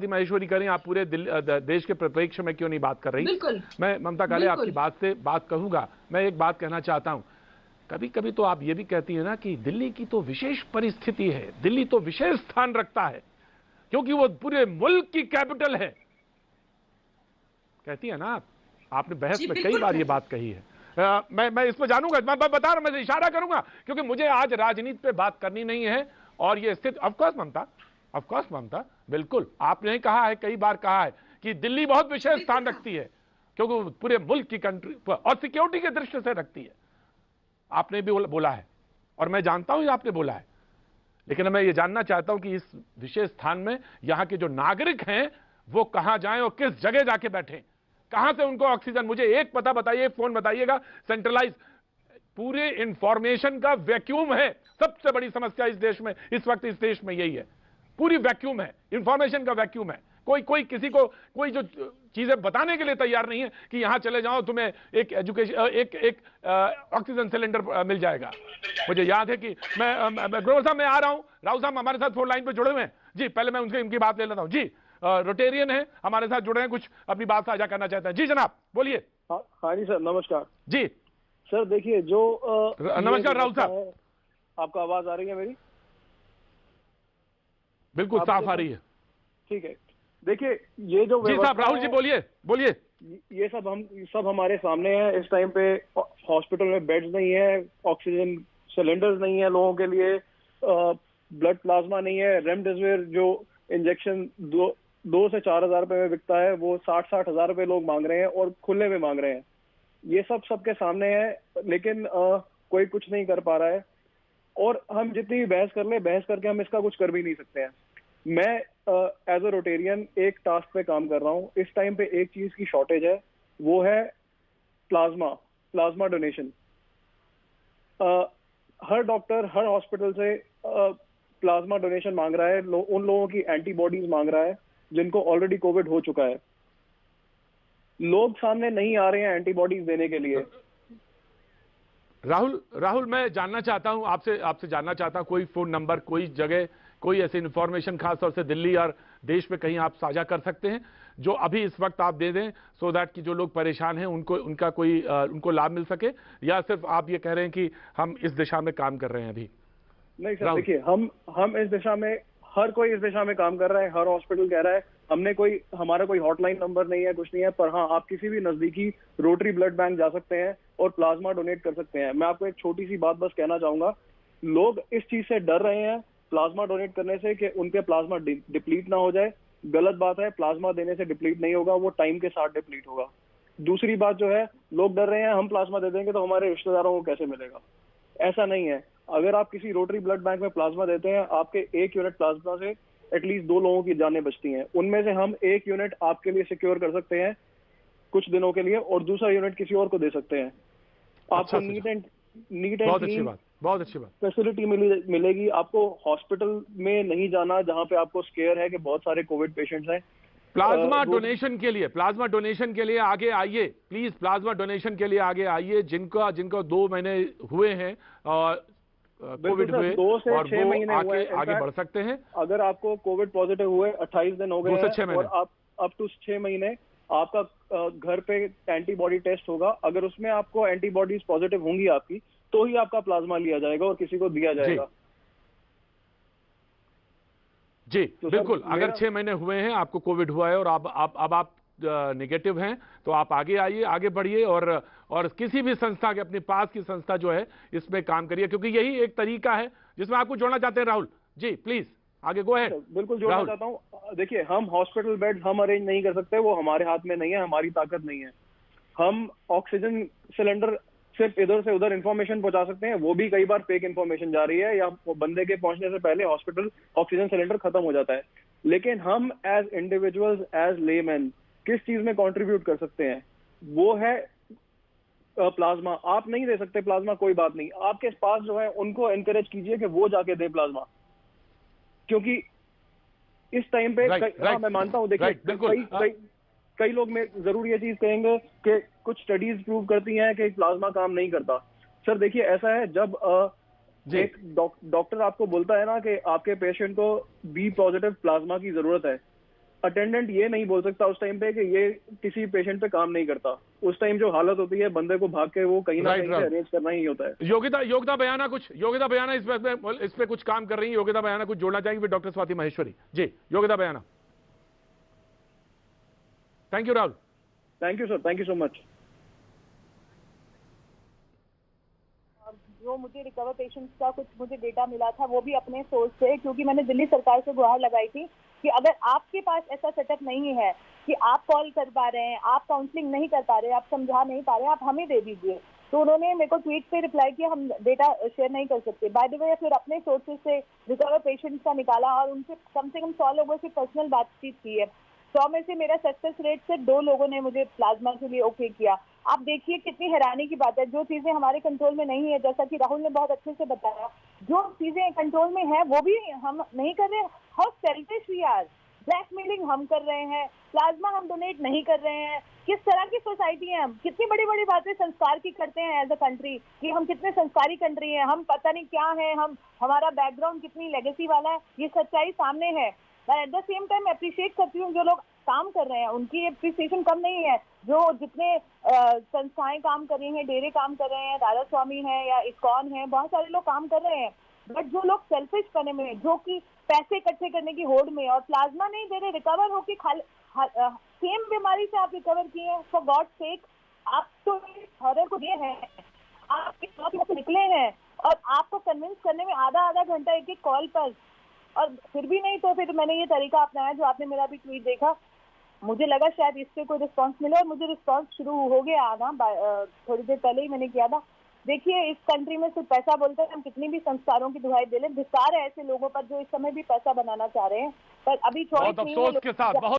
महेश्वरी करें, आप पूरे देश के परिप्रेक्ष्य में क्यों नहीं बात कर रही? बिल्कुल। मैं ममता काले आपकी बात से बात कहूंगा। मैं एक बात कहना चाहता हूं, कभी कभी तो आप ये भी कहती है ना कि दिल्ली की तो विशेष परिस्थिति है, दिल्ली तो विशेष स्थान रखता है क्योंकि वो पूरे मुल्क की कैपिटल है, कहती है ना आप। आपने बहस में कई बार ये बात कही है। मैं इस पर जानूंगा, मैं बता रहा हूं, मैं इशारा करूंगा क्योंकि मुझे आज राजनीति पे बात करनी नहीं है। और ये स्थिति ऑफकोर्स ममता, बिल्कुल आपने कहा है, कई बार कहा है कि दिल्ली बहुत विशेष स्थान रखती है क्योंकि पूरे मुल्क की कंट्री और सिक्योरिटी के दृष्टि से रखती है। आपने भी बोला है और मैं जानता हूं आपने बोला है, लेकिन मैं ये जानना चाहता हूं कि इस विशेष स्थान में यहां के जो नागरिक हैं वो कहां जाएं और किस जगह जाके बैठें, कहां से उनको ऑक्सीजन, मुझे एक पता बताइए, फोन बताइएगा, सेंट्रलाइज पूरे इंफॉर्मेशन का वैक्यूम है। सबसे बड़ी समस्या इस देश में इस वक्त, इस देश में यही है, पूरी वैक्यूम है, इंफॉर्मेशन का वैक्यूम है। कोई किसी को कोई जो चीजें बताने के लिए तैयार नहीं है कि यहां चले जाओ तुम्हें एक एजुकेशन एक ऑक्सीजन सिलेंडर मिल जाएगा। मुझे याद है कि मैं ग्रोवर साहब मैं आ रहा हूं, राहुल साहब हमारे साथ फोन लाइन पे जुड़े हुए हैं जी, पहले मैं उनकी बात ले लेता हूं जी। रोटेरियन है हमारे साथ जुड़े हैं, कुछ अपनी बात साझा करना चाहते हैं जी। जनाब बोलिए। हाँ जी सर, नमस्कार जी सर। देखिए जो नमस्कार राहुल साहब, आपका आवाज आ रही है मेरी? बिल्कुल साफ आ रही है। ठीक है, देखिए ये जो जी साहब, राहुल जी बोलिए। ये सब हमारे सामने है। इस टाइम पे हॉस्पिटल में बेड्स नहीं है, ऑक्सीजन सिलेंडर्स नहीं है लोगों के लिए, ब्लड प्लाज्मा नहीं है, रेमडेसिविर जो इंजेक्शन 2 से 4 हजार रुपए में बिकता है वो 60 हजार रुपए लोग मांग रहे हैं और खुले में मांग रहे हैं। ये सब सबके सामने है, लेकिन कोई कुछ नहीं कर पा रहा है। और हम जितनी भी बहस कर ले, बहस करके हम इसका कुछ कर भी नहीं सकते हैं। मैं एज अ रोटेरियन एक टास्क पे काम कर रहा हूँ। इस टाइम पे एक चीज की शॉर्टेज है, वो है प्लाज्मा डोनेशन। हर डॉक्टर हर हॉस्पिटल से प्लाज्मा डोनेशन मांग रहा है, उन लोगों की एंटीबॉडीज मांग रहा है जिनको ऑलरेडी कोविड हो चुका है। लोग सामने नहीं आ रहे हैं एंटीबॉडीज देने के लिए। राहुल मैं जानना चाहता हूं आपसे जानना चाहता हूं, कोई फोन नंबर, कोई जगह, कोई ऐसी इंफॉर्मेशन खासतौर से दिल्ली और देश में कहीं आप साझा कर सकते हैं जो अभी इस वक्त आप दे दें, सो दैट कि जो लोग परेशान हैं उनको लाभ मिल सके, या सिर्फ आप ये कह रहे हैं कि हम इस दिशा में काम कर रहे हैं अभी? नहीं सर, देखिए हम इस दिशा में, हर कोई इस दिशा में काम कर रहा है, हर हॉस्पिटल कह रहा है। हमारा कोई हॉटलाइन नंबर नहीं है, कुछ नहीं है, पर हाँ आप किसी भी नजदीकी रोटरी ब्लड बैंक जा सकते हैं और प्लाज्मा डोनेट कर सकते हैं। मैं आपको एक छोटी सी बात बस कहना चाहूंगा, लोग इस चीज से डर रहे हैं प्लाज्मा डोनेट करने से कि उनके प्लाज्मा डिप्लीट ना हो जाए। गलत बात है, प्लाज्मा देने से डिप्लीट नहीं होगा, वो टाइम के साथ डिप्लीट होगा। दूसरी बात जो है, लोग डर रहे हैं हम प्लाज्मा दे देंगे तो हमारे रिश्तेदारों को कैसे मिलेगा। ऐसा नहीं है। अगर आप किसी रोटरी ब्लड बैंक में प्लाज्मा देते हैं, आपके 1 यूनिट प्लाज्मा से एटलीस्ट 2 लोगों की जानें बचती हैं। उनमें से हम 1 यूनिट आपके लिए सिक्योर कर सकते हैं कुछ दिनों के लिए, और दूसरा यूनिट किसी और को दे सकते हैं। आपको नीट एंड क्लीन बहुत अच्छी बात फैसिलिटी मिलेगी। आपको हॉस्पिटल में नहीं जाना जहां पे आपको स्केयर है कि बहुत सारे कोविड पेशेंट्स हैं। प्लाज्मा डोनेशन के लिए आगे आइए प्लीज, प्लाज्मा डोनेशन के लिए आगे आइए जिनको 2 महीने हुए हैं कोविड हुए, 2 से 6 महीने हुए, आगे बढ़ सकते हैं। अगर आपको कोविड पॉजिटिव हुए 28 दिन हो गए हैं और आप अप टू 6 महीने आपका घर पे एंटीबॉडी टेस्ट होगा। अगर उसमें आपको एंटीबॉडीज पॉजिटिव होंगी आपकी, तो ही आपका प्लाज्मा लिया जाएगा और किसी को दिया जाएगा। जी तो बिल्कुल, अगर 6 महीने हुए हैं, आपको कोविड हुआ है और आप नेगेटिव हैं, तो आप आगे आइए, आगे बढ़िए और किसी भी संस्था के, अपने पास की संस्था जो है इसमें काम करिए, क्योंकि यही एक तरीका है जिसमें आपको जोड़ना चाहते हैं। राहुल जी प्लीज आगे गो अहेड। बिल्कुल जोड़ना चाहता हूं। देखिए, हम हॉस्पिटल बेड हम अरेंज नहीं कर सकते, वो हमारे हाथ में नहीं है, हमारी ताकत नहीं है। हम ऑक्सीजन सिलेंडर सिर्फ इधर से उधर इंफॉर्मेशन पहुंचा सकते हैं, वो भी कई बार फेक इंफॉर्मेशन जा रही है, या बंदे के पहुंचने से पहले हॉस्पिटल ऑक्सीजन सिलेंडर खत्म हो जाता है। लेकिन हम एज इंडिविजुअल्स, एज लेमैन, किस चीज में कंट्रीब्यूट कर सकते हैं, वो है प्लाज्मा। आप नहीं दे सकते प्लाज्मा, कोई बात नहीं, आपके पास जो है उनको एनकरेज कीजिए कि वो जाके दे प्लाज्मा, क्योंकि इस टाइम पे मैं मानता हूं, देखिए कई लोग में जरूर ये चीज कहेंगे कि कुछ स्टडीज प्रूव करती हैं कि प्लाज्मा काम नहीं करता। सर देखिए, ऐसा है, जब एक डॉक्टर आपको बोलता है ना कि आपके पेशेंट को बी पॉजिटिव प्लाज्मा की जरूरत है, अटेंडेंट ये नहीं बोल सकता उस टाइम पे कि ये किसी पेशेंट पे काम नहीं करता। उस टाइम जो हालत होती है बंदे को भाग के वो कहीं ना कहीं से अरेंज करना ही होता है। योगिता बयाना इस पे कुछ काम कर रही है। योगिता बयाना कुछ जोड़ना चाहेंगे फिर doctor Swati Maheshwari ji. Yogita Bayana. Thank you Rahul. Thank you sir, thank you so much. जो मुझे रिकवर पेशेंट्स का कुछ मुझे डेटा मिला था वो भी अपने सोर्स से, क्योंकि मैंने दिल्ली सरकार से गुहार लगाई थी कि अगर आपके पास ऐसा सेटअप नहीं है कि आप कॉल कर पा रहे हैं, आप काउंसलिंग नहीं कर पा रहे, आप समझा नहीं पा रहे, आप हमें दे दीजिए। तो उन्होंने मेरे को ट्वीट पे रिप्लाई किया, हम डेटा शेयर नहीं कर सकते। बाय द वे फिर अपने सोर्सेज से रिकवर पेशेंट्स का निकाला और उनसे कम 100 लोगों से पर्सनल बातचीत की है। 100 में से मेरा सक्सेस रेट से 2 लोगों ने मुझे प्लाज्मा के लिए ओके किया। आप देखिए कितनी हैरानी की बात है, जो चीजें हमारे कंट्रोल में नहीं है, जैसा कि राहुल ने बहुत अच्छे से बताया, जो चीजें कंट्रोल में है वो भी हम नहीं कर रहे। How selfish we are. Blackmailing हम कर रहे हैं, प्लाज्मा हम डोनेट नहीं कर रहे हैं। किस तरह की सोसाइटी है हम? कितनी बड़ी बड़ी बातें संस्कार की करते हैं एज अ कंट्री कि हम कितने संस्कारी कंट्री हैं, हम पता नहीं क्या है, हम हमारा बैकग्राउंड कितनी लेगेसी वाला है। ये सच्चाई सामने है। मैं at the same time appreciate करती हूँ जो लोग काम कर रहे हैं, उनकी अप्रिसिएशन कम नहीं है। जो जितने संस्थाएं काम कर रही हैं, डेरे काम कर रहे हैं, राधा स्वामी है या इस्कॉन है, बहुत सारे लोग काम कर रहे हैं। बट जो लोग सेल्फिश बने में, जो कि पैसे इकट्ठे करने की होड़ में और प्लाज्मा नहीं दे रहे, रिकवर होके सेम बीमारी से आप रिकवर किए हैं, फॉर गॉड सेक। आप तो हॉरर को दिए हैं, आप से निकले हैं और आपको कन्विंस करने में आधा घंटा एक एक कॉल पर, और फिर भी नहीं। तो फिर मैंने ये तरीका अपनाया जो आपने मेरा भी ट्वीट देखा। मुझे लगा शायद इससे कोई रिस्पांस मिले और मुझे रिस्पांस शुरू हो गया आना। थोड़ी देर पहले ही मैंने किया था। देखिए इस कंट्री में सिर्फ पैसा बोलते हैं, हम कितनी भी संस्कारों की दुहाई दे लें, धिक्कार है ऐसे लोगों पर जो इस समय भी पैसा बनाना चाह रहे हैं, पर अभी चॉइस नहीं है।